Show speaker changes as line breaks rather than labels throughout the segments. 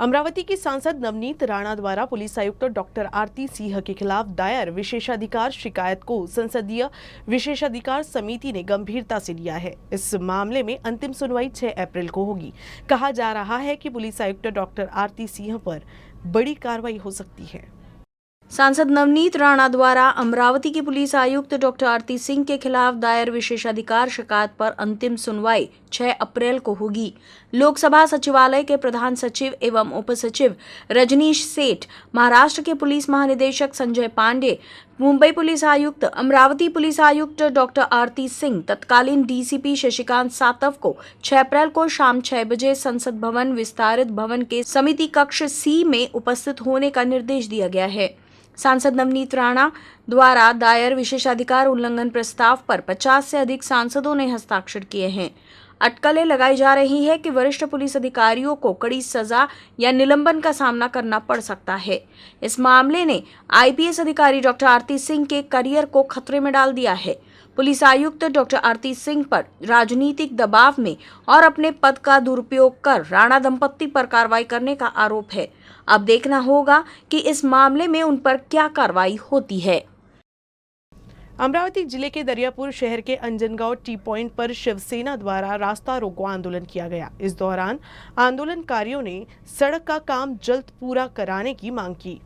अमरावती की सांसद नवनीत राणा द्वारा पुलिस आयुक्त डॉक्टर आरती सिंह के खिलाफ दायर विशेषाधिकार शिकायत को संसदीय विशेषाधिकार समिति ने गंभीरता से लिया है। इस मामले में अंतिम सुनवाई 6 अप्रैल को होगी। कहा जा रहा है कि पुलिस आयुक्त डॉक्टर आरती सिंह पर बड़ी कार्रवाई हो सकती है।
सांसद नवनीत राणा द्वारा अमरावती के पुलिस आयुक्त डॉक्टर आरती सिंह के खिलाफ दायर विशेषाधिकार शिकायत पर अंतिम सुनवाई 6 अप्रैल को होगी। लोकसभा सचिवालय के प्रधान सचिव एवं उप सचिव रजनीश सेठ, महाराष्ट्र के पुलिस महानिदेशक संजय पांडे, मुंबई पुलिस आयुक्त, अमरावती पुलिस आयुक्त डॉक्टर आरती सिंह, तत्कालीन डीसीपी शशिकांत सातव को 6 अप्रैल को शाम 6 बजे संसद भवन विस्तारित भवन के समिति कक्ष सी में उपस्थित होने का निर्देश दिया गया है। सांसद नवनीत राणा द्वारा दायर विशेषाधिकार उल्लंघन प्रस्ताव पर 50 से अधिक सांसदों ने हस्ताक्षर किए हैं। अटकलें लगाई जा रही है कि वरिष्ठ पुलिस अधिकारियों को कड़ी सजा या निलंबन का सामना करना पड़ सकता है। इस मामले ने आईपीएस अधिकारी डॉक्टर आरती सिंह के करियर को खतरे में डाल दिया है। पुलिस आयुक्त डॉक्टर आरती सिंह पर राजनीतिक दबाव में और अपने पद का दुरुपयोग कर राणा दंपत्ति पर कार्रवाई करने का आरोप है। अब देखना होगा कि इस मामले में उन पर क्या कार्रवाई होती है।
अमरावती जिले के दरियापुर शहर के अंजनगांव टी पॉइंट पर शिवसेना द्वारा रास्ता रोको आंदोलन किया गया। इस दौरान आंदोलनकारियों ने सड़क का काम जल्द पूरा कराने की मांग की।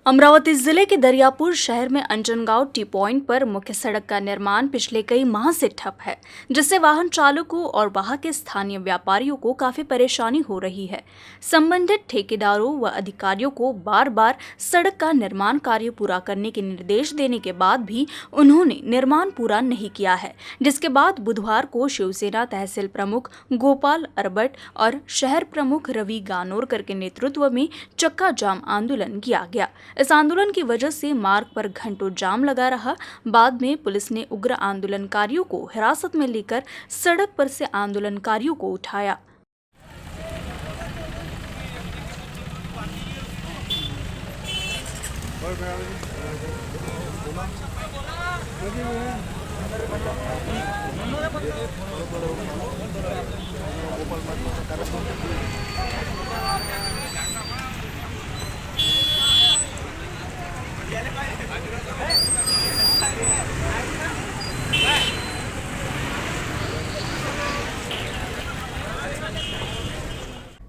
अमरावती जिले के दरियापुर शहर में अंजनगांव टी पॉइंट पर मुख्य सड़क का निर्माण पिछले कई माह से ठप है, जिससे वाहन चालकों और वहां के स्थानीय व्यापारियों को काफी परेशानी हो रही है। संबंधित ठेकेदारों व अधिकारियों को बार बार सड़क का निर्माण कार्य पूरा करने के निर्देश देने के बाद भी उन्होंने निर्माण पूरा नहीं किया है, जिसके बाद बुधवार को शिवसेना तहसील प्रमुख गोपाल अरबट और शहर प्रमुख रवि गानोरकर के नेतृत्व में चक्का जाम आंदोलन किया गया। इस आंदोलन की वजह से मार्ग पर घंटों जाम लगा रहा। बाद में पुलिस ने उग्र आंदोलनकारियों को हिरासत में लेकर सड़क पर से आंदोलनकारियों को उठाया।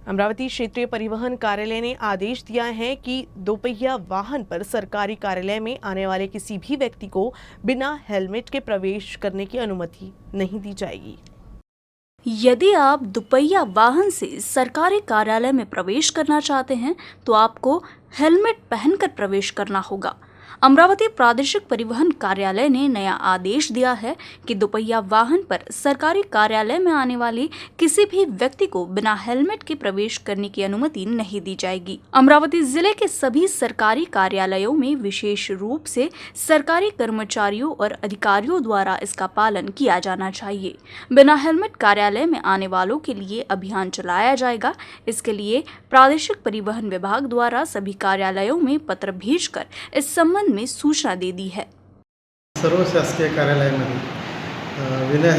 अमरावती क्षेत्रीय परिवहन कार्यालय ने आदेश दिया है कि दोपहिया वाहन पर सरकारी कार्यालय में आने वाले किसी भी व्यक्ति को बिना हेलमेट के प्रवेश करने की अनुमति नहीं दी जाएगी।
यदि आप दुपहिया वाहन से सरकारी कार्यालय में प्रवेश करना चाहते हैं तो आपको हेलमेट पहनकर प्रवेश करना होगा। अमरावती प्रादेशिक परिवहन कार्यालय ने नया आदेश दिया है कि दोपहिया वाहन पर सरकारी कार्यालय में आने वाले किसी भी व्यक्ति को बिना हेलमेट के प्रवेश करने की अनुमति नहीं दी जाएगी। अमरावती जिले के सभी सरकारी कार्यालयों में विशेष रूप से सरकारी कर्मचारियों और अधिकारियों द्वारा इसका पालन किया जाना चाहिए। बिना हेलमेट कार्यालय में आने वालों के लिए अभियान चलाया जाएगा। इसके लिए प्रादेशिक परिवहन विभाग द्वारा सभी कार्यालयों में पत्र भेजकर इस संबंध में सूचना दे दी है।
सर्व शासकीय कार्यालयामध्ये विना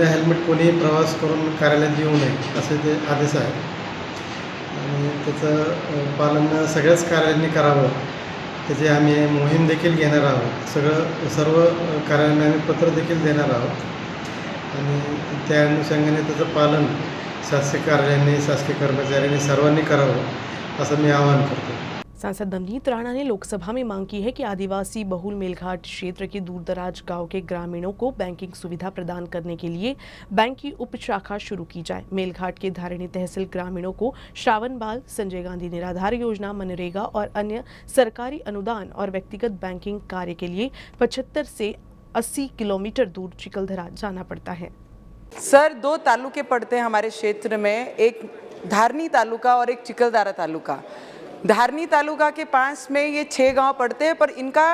हेल्मेट कोणी प्रवास करून कार्यालयात येऊ नये असे ते आदेश आहे आणि त्याचं पालन सगळ्याच कार्यालयांनी करावं। त्याची आम्ही मोहीम देखील घेणार आहोत। सर्व कार्यालयांना आम्ही पत्र देखील देणार आहोत आणि त्या अनुषंगाने त्याचं पालन शासकीय कार्यालयांनी, शासकीय कर्मचाऱ्यांनी सर्वांनी करावं असं मी आवाहन करतो।
सांसद नवनीत राणा ने लोकसभा में मांग की है कि आदिवासी बहुल मेलघाट क्षेत्र के दूरदराज गांव के ग्रामीणों को बैंकिंग सुविधा प्रदान करने के लिए बैंक की उप शाखा शुरू की जाए। मेलघाट के धारिणी तहसील ग्रामीणों को श्रावण बाल, संजय गांधी निराधार योजना, मनरेगा और अन्य सरकारी अनुदान और व्यक्तिगत बैंकिंग कार्य के लिए 75 से 80 किलोमीटर दूर चिकलदरा जाना पड़ता है।
सर, 2 तालुके पड़ते हैं हमारे क्षेत्र में, एक धारनी तालुका और एक चिकलदरा तालुका। धारनी तालुका के पास में ये 6 गांव पड़ते हैं, पर इनका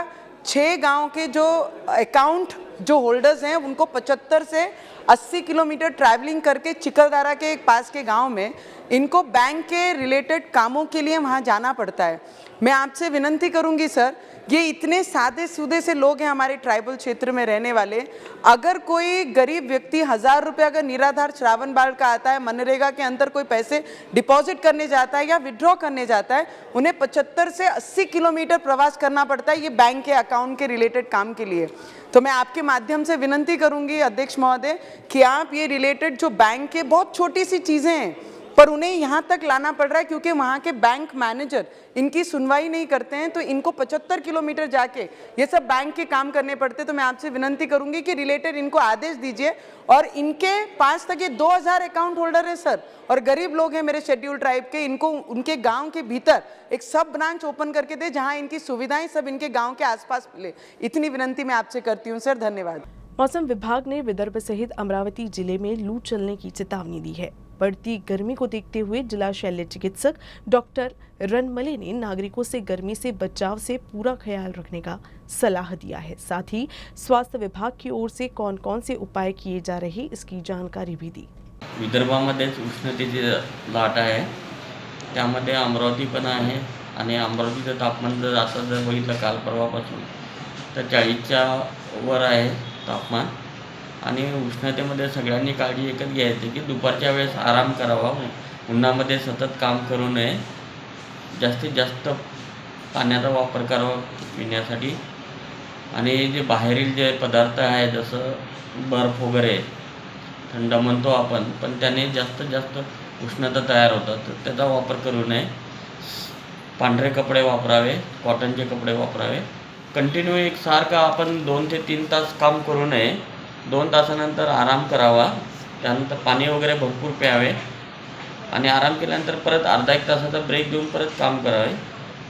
6 गांव के जो अकाउंट जो होल्डर्स हैं उनको 75 से 80 किलोमीटर ट्रैवलिंग करके चिकलदारा के पास के गांव में इनको बैंक के रिलेटेड कामों के लिए वहां जाना पड़ता है। मैं आपसे विनंती करूंगी सर, ये इतने सादे सूदे से लोग हैं हमारे ट्राइबल क्षेत्र में रहने वाले, अगर कोई गरीब व्यक्ति 1000 रुपये अगर निराधार श्रावण बाल का आता है, मनरेगा के अंदर कोई पैसे डिपॉजिट करने जाता है या विड्रॉ करने जाता है, उन्हें 75 से 80 किलोमीटर प्रवास करना पड़ता है ये बैंक के अकाउंट के रिलेटेड काम के लिए। तो मैं आपके माध्यम से विनंती करूंगी अध्यक्ष महोदय कि आप ये रिलेटेड जो बैंक के बहुत छोटी सी चीज़ें हैं पर उन्हें यहाँ तक लाना पड़ रहा है क्योंकि वहाँ के बैंक मैनेजर इनकी सुनवाई नहीं करते हैं, तो इनको 75 किलोमीटर जाके ये सब बैंक के काम करने पड़ते। तो मैं आपसे विनंती करूंगी कि रिलेटेड इनको आदेश दीजिए और इनके पास तक ये 2000 अकाउंट होल्डर है सर, और गरीब लोग हैं मेरे शेड्यूल ट्राइब के, इनको उनके गांव के भीतर एक सब ब्रांच ओपन करके दे जहां इनकी सुविधाएं सब इनके गांव के आसपास मिले। इतनी विनंती मैं आपसे करती हूँ सर, धन्यवाद।
मौसम विभाग ने विदर्भ सहित अमरावती जिले में लू चलने की चेतावनी दी है। बढ़ती गर्मी को देखते हुए जिला शल्य चिकित्सक डॉक्टर रनमले ने नागरिकों से गर्मी से बचाव से पूरा ख्याल रखने का सलाह दिया है। साथ ही स्वास्थ्य विभाग की ओर से कौन कौन से उपाय किए जा रहे इसकी जानकारी भी दी।
विदर्भामध्ये उष्णतेची लाट आहे, त्यामध्ये अमरावती पण आहे आणि अमरावतीचं तापमान जर असं जर बघितलं काल परवापासून तर 40च्या वर आहे तापमान। आणि उष्णतेमध्ये सगळ्यांनी काळजी एकच घ्यायची की दुपारच्या वेळेस आराम करावा, उन्हामध्ये सतत काम करू नये, जास्तीत जास्त पाण्याचा वापर करावा पिण्यासाठी। आणि जे बाहेरील जे पदार्थ आहे जसं बर्फ वगैरे थंड म्हणतो आपण, पण त्याने जास्तीत जास्त उष्णता तयार होतात, तर त्याचा वापर करू नये। पांढरे कपडे वापरावे, कॉटनचे कपडे वापरावे। कंटिन्यू एकसारखा आपण 2 ते 3 तास काम करू नये, 2 तासानंतर आराम करावा, त्यानंतर पाणी वगैरे भरपूर प्यावे आणि आराम केल्यानंतर परत अर्धा 1 तासाचा ब्रेक देऊन परत काम करावे।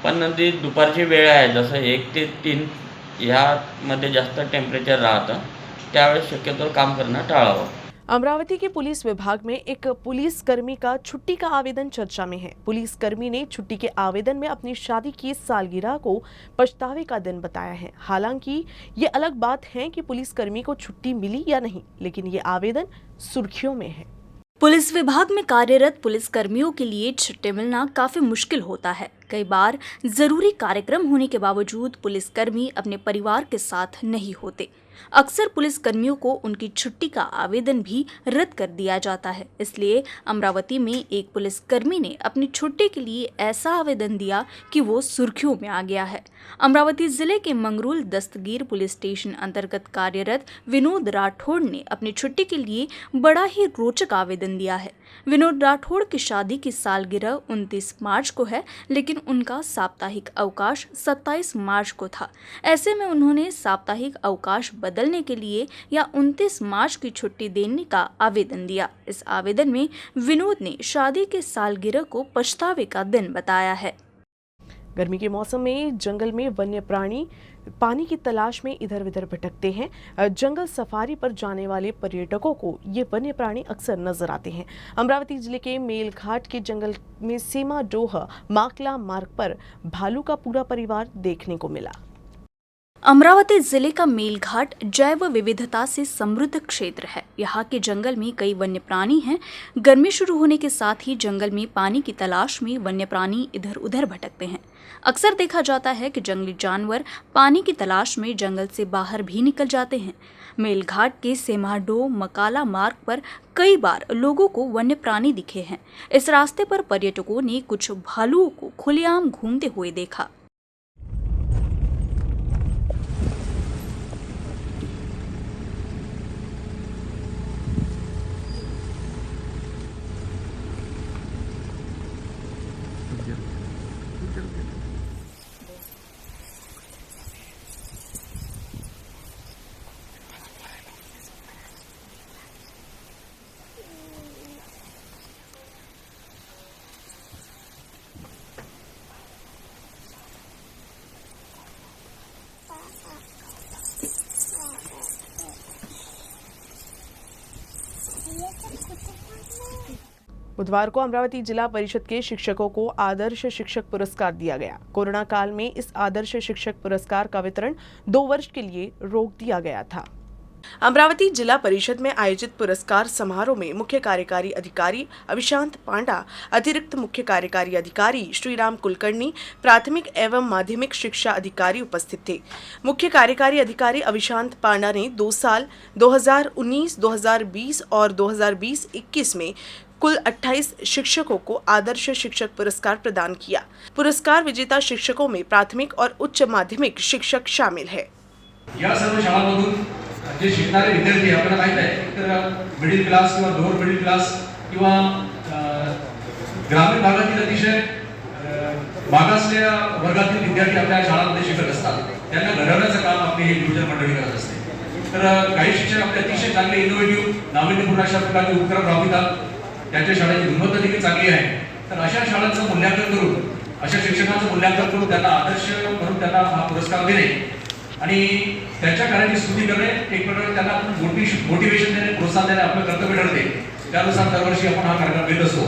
पण नंतर दुपारची वेळ आहे जसं 1 ते 3 यामध्ये जास्त टेम्परेचर राहतं, त्यावेळेस शक्यतो काम करणं टाळावं।
अमरावती के पुलिस विभाग में एक पुलिसकर्मी का छुट्टी का आवेदन चर्चा में है। पुलिसकर्मी ने छुट्टी के आवेदन में अपनी शादी की सालगिरह को पछतावे का दिन बताया है। हालांकि ये अलग बात है कि पुलिसकर्मी को छुट्टी मिली या नहीं, लेकिन ये आवेदन सुर्खियों में है।
पुलिस विभाग में कार्यरत पुलिसकर्मियों के लिए छुट्टी मिलना काफी मुश्किल होता है। कई बार जरूरी कार्यक्रम होने के बावजूद पुलिसकर्मी अपने परिवार के साथ नहीं होते। अक्सर पुलिसकर्मियों को उनकी छुट्टी का आवेदन भी रद्द कर दिया जाता है। इसलिए अमरावती में एक पुलिसकर्मी ने अपनी छुट्टी के लिए ऐसा आवेदन दिया कि वो सुर्खियों में आ गया है। अमरावती जिले के मंगरूल दस्तगीर पुलिस स्टेशन अंतर्गत कार्यरत विनोद राठौड़ ने अपनी छुट्टी के लिए बड़ा ही रोचक आवेदन दिया है। विनोद राठौड़ की शादी की सालगिरह 29 मार्च को है, लेकिन उनका साप्ताहिक अवकाश 27 मार्च को था। ऐसे में उन्होंने साप्ताहिक अवकाश बदलने के लिए या 29 मार्च की छुट्टी देने का आवेदन दिया। इस आवेदन में विनोद ने शादी के सालगिरह को पछतावे का दिन बताया है।
गर्मी के मौसम में जंगल में वन्य प्राणी पानी की तलाश में इधर उधर भटकते हैं। जंगल सफारी पर जाने वाले पर्यटकों को ये वन्य प्राणी अक्सर नजर आते हैं। अमरावती जिले के मेलघाट के जंगल में सीमा डोह माकला मार्ग पर भालू का पूरा परिवार देखने को मिला।
अमरावती जिले का मेलघाट जैव विविधता से समृद्ध क्षेत्र है। यहाँ के जंगल में कई वन्य प्राणी हैं। गर्मी शुरू होने के साथ ही जंगल में पानी की तलाश में वन्य प्राणी इधर उधर भटकते हैं। अक्सर देखा जाता है कि जंगली जानवर पानी की तलाश में जंगल से बाहर भी निकल जाते हैं। मेलघाट के सेमाडो मकाला मार्ग पर कई बार लोगों को वन्य प्राणी दिखे हैं। इस रास्ते पर पर्यटकों ने कुछ भालुओं को खुलेआम घूमते हुए देखा।
बुधवार को अमरावती जिला परिषद के शिक्षकों को आदर्श शिक्षक पुरस्कार दिया गया। कोरोना काल में इस आदर्श शिक्षक पुरस्कार का वितरण 2 वर्ष के लिए रोक दिया गया था। अमरावती जिला परिषद में आयोजित पुरस्कार समारोह में मुख्य कार्यकारी अधिकारी अविशांत पांडा, अतिरिक्त मुख्य कार्यकारी अधिकारी श्रीराम कुलकर्णी, प्राथमिक एवं माध्यमिक शिक्षा अधिकारी उपस्थित थे। मुख्य कार्यकारी अधिकारी अविशांत पांडा ने 2 साल 2019, 2020 और 2020-21 में कुल 28 शिक्षकों को आदर्श शिक्षक पुरस्कार प्रदान किया। पुरस्कार विजेता शिक्षकों में प्राथमिक और उच्च माध्यमिक शिक्षक शामिल है।
या सर्व शाळांमधून जे शिकणारे विद्यार्थी आपल्याला माहित आहे तर मिडिल क्लास किंवा लोअर मिडिल क्लास किंवा ग्रामीण भागातील अतिशय मागासलेल्या वर्गातील विद्यार्थी आपल्या शाळांमध्ये शिकत असतात। त्यांना घडवण्याचं काम आपली ही नियोजन मंडळी करत असते। तर काही शिक्षक आपले अतिशय चांगले इनोव्हेटिव्ह नाविन्यपूर्ण अशा प्रकारचे उपक्रम राबवितात। त्यांच्या शाळेची गुणवत्ता देखील चांगली आहे। तर अशा शाळांचं मूल्यांकन करून, अशा शिक्षकांचं मूल्यांकन करून त्यांना आदर्श म्हणून त्यांना हा पुरस्कार देणे आणि त्यांच्या कार्याची स्तुती करणे, एक प्रकारे त्यांना मोटिवेशन देणे, प्रोत्साहन देणे आपलं कर्तव्य ठरते। त्यानुसार दरवर्षी आपण हा कार्यक्रम घेत असतो।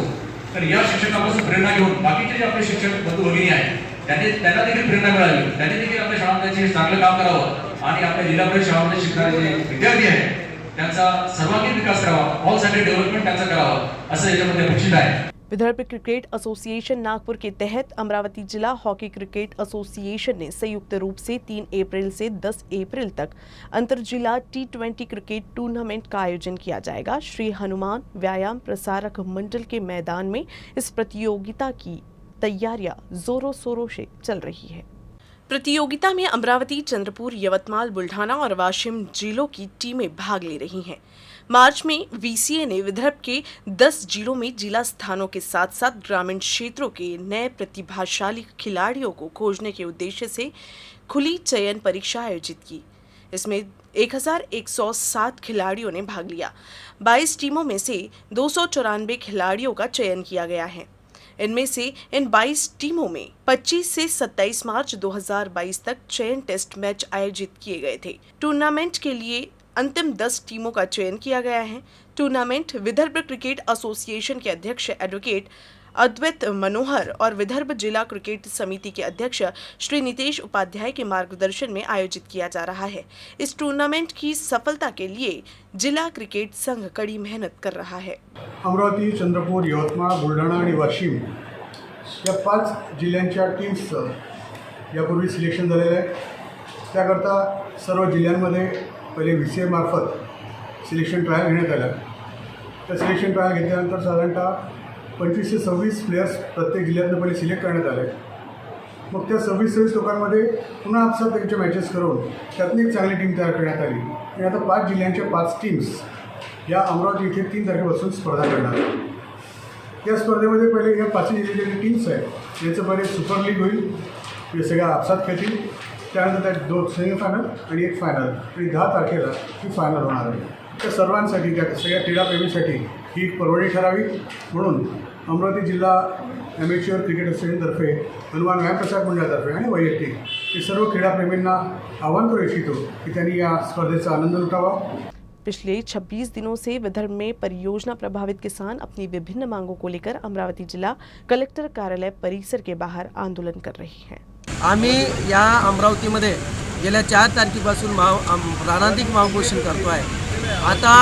तर या शिक्षकांपासून प्रेरणा घेऊन बाकीचे जे आपले शिक्षक बंधू भगिनी आहेत त्यांना देखील प्रेरणा मिळावी, त्यांनी देखील आपल्या शाळांमध्ये चांगलं काम करावं आणि आपल्या जिल्हा परिषद शाळांमध्ये शिकणारे जे विद्यार्थी आहेत त्यांचा सर्वांगीण विकास करावा, ऑल साइडेड डेव्हलपमेंट त्यांचा करावा, असं याच्यामध्ये अपेक्षित आहे।
विदर्भ क्रिकेट एसोसिएशन नागपुर के तहत अमरावती जिला हॉकी क्रिकेट एसोसिएशन ने संयुक्त रूप से 3 अप्रैल से 10 अप्रैल तक अंतरजिला T20 क्रिकेट टूर्नामेंट का आयोजन किया जाएगा। श्री हनुमान व्यायाम प्रसारक मंडल के मैदान में इस प्रतियोगिता की तैयारियां जोरों शोरों से चल रही है। प्रतियोगिता में अमरावती, चंद्रपुर, यवतमाल, बुल्ढाना और वाशिम जिलों की टीमें भाग ले रही हैं। मार्च में VCA ने विदर्भ के 10 जिलों में जिला स्थानों के साथ साथ ग्रामीण क्षेत्रों के नए प्रतिभाशाली खिलाड़ियों को खोजने के उद्देश्य से खुली चयन परीक्षा आयोजित की। इसमें 1107 खिलाड़ियों ने भाग लिया। 22 टीमों में से 294 खिलाड़ियों का चयन किया गया है। इनमें से इन 22 टीमों में 25 से 27 मार्च 2022 तक चयन टेस्ट मैच आयोजित किए गए थे। टूर्नामेंट के लिए अंतिम 10 टीमों का चयन किया गया है। टूर्नामेंट विदर्भ क्रिकेट एसोसिएशन के अध्यक्ष एडवोकेट अद्वैत मनोहर और विदर्भ जिला क्रिकेट समिति के अध्यक्ष श्री नितेश उपाध्याय के मार्गदर्शन में आयोजित किया जा रहा है। इस टूर्नामेंट की सफलता के लिए जिला क्रिकेट संघ कड़ी मेहनत कर रहा है।
अमरावती, चंद्रपूर, यवतमाळ, बुलढाणा आणि वाशिम या 5 जिल्ह्यांच्या टीम्सचं यापूर्वी सिलेक्शन झालेलं आहे। त्याकरता सर्व जिल्ह्यांमध्ये पहिले VCA मार्फत सिलेक्शन ट्रायल घेण्यात आलं। त्या सिलेक्शन ट्रायल घेतल्यानंतर साधारणतः 25 से 26 प्लेयर्स प्रत्येक जिल्ह्यातनं पहिले सिलेक्ट करण्यात आले। मग त्या 26 लोकांमध्ये पुन्हा आपसात त्यांच्या मॅचेस करून त्यातून एक चांगली टीम तयार करण्यात आली आणि आता 5 जिल्ह्यांच्या 5 टीम्स या अमरावती इथे 3 तारखेपासून स्पर्धा करणार आहेत। या स्पर्धेमध्ये पहिले या 5 जिल्ह्याच्या जे टीम्स आहेत याचं पहिले सुपर लीग होईल, हे सगळ्या आपसात खेळतील। त्यानंतर त्यात 2 सेमीफायनल आणि 1 फायनल आणि 10 तारखेला ही फायनल होणार आहे। त्या सर्वांसाठी, त्या सगळ्या क्रीडाप्रेमीसाठी ही एक पर्वणी ठरावी म्हणून अमरावती जिल्हा ॲमेच्युअर क्रिकेट असोसिएशनतर्फे, हनुमान व्यायाम प्रसारक मंडळातर्फे आणि वैयक्तिक हे सर्व क्रीडाप्रेमींना आवाहन करू इच्छितो की त्यांनी या स्पर्धेचा आनंद लुटावा।
पिछले 26 दिनों से विदर्भ में परियोजना प्रभावित किसान अपनी विभिन्न मांगों को लेकर अमरावती जिला कलेक्टर कार्यालय परिसर के बाहर आंदोलन कर रही हैं।
आम्ही या अमरावतीमध्ये गेल्या 4 तारखेपासून प्राणांतिक मार्गदर्शन करतो आहे। आता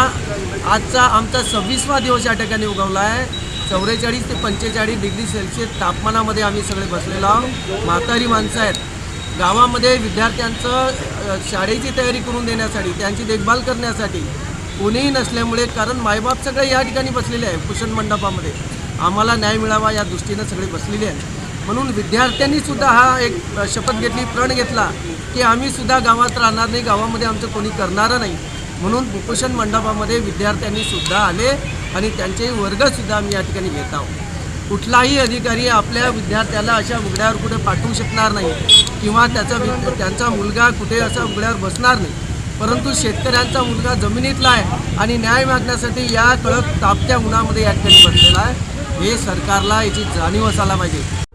आजचा आमचा 26वा दिवस या ठिकाणी उगवला आहे। 44 ते 45 डिग्री सेल्सिअस तापमानामध्ये आम्ही सगळे बसलेलो आहोत। म्हातारी माणसं आहेत। गावामध्ये विद्यार्थ्यांचं शाळेची तयारी करून देण्यासाठी, त्यांची देखभाल करण्यासाठी कोणीही नसल्यामुळे, कारण मायबाप सगळे या ठिकाणी बसलेले आहे कुशन मंडपामध्ये, आम्हाला न्याय मिळावा या दृष्टीनं सगळे बसलेले आहेत। म्हणून विद्यार्थ्यांनी सुद्धा हा एक शपथ घेतली, प्रण घेतला की आम्ही सुद्धा गावात राहणार नाही, गावामध्ये आमचं कोणी करणारं नाही। म्हणून कुपोषण मंडपामध्ये विद्यार्थ्यांनी सुद्धा आले आणि त्यांचे वर्गसुद्धा आम्ही या ठिकाणी घेत आहोत। कुठलाही अधिकारी आपल्या विद्यार्थ्याला अशा उघड्यावर कुठे पाठवू शकणार नाही किंवा त्यांचा मुलगा कुठे असा उघड्यावर बसणार नाही, परंतु शेतकऱ्यांचा मुलगा जमिनीतला आहे आणि न्याय मागण्यासाठी या कडक तापत्या उन्हामध्ये या ठिकाणी बसलेला आहे। हे सरकारला याची जाणीव असायला पाहिजे।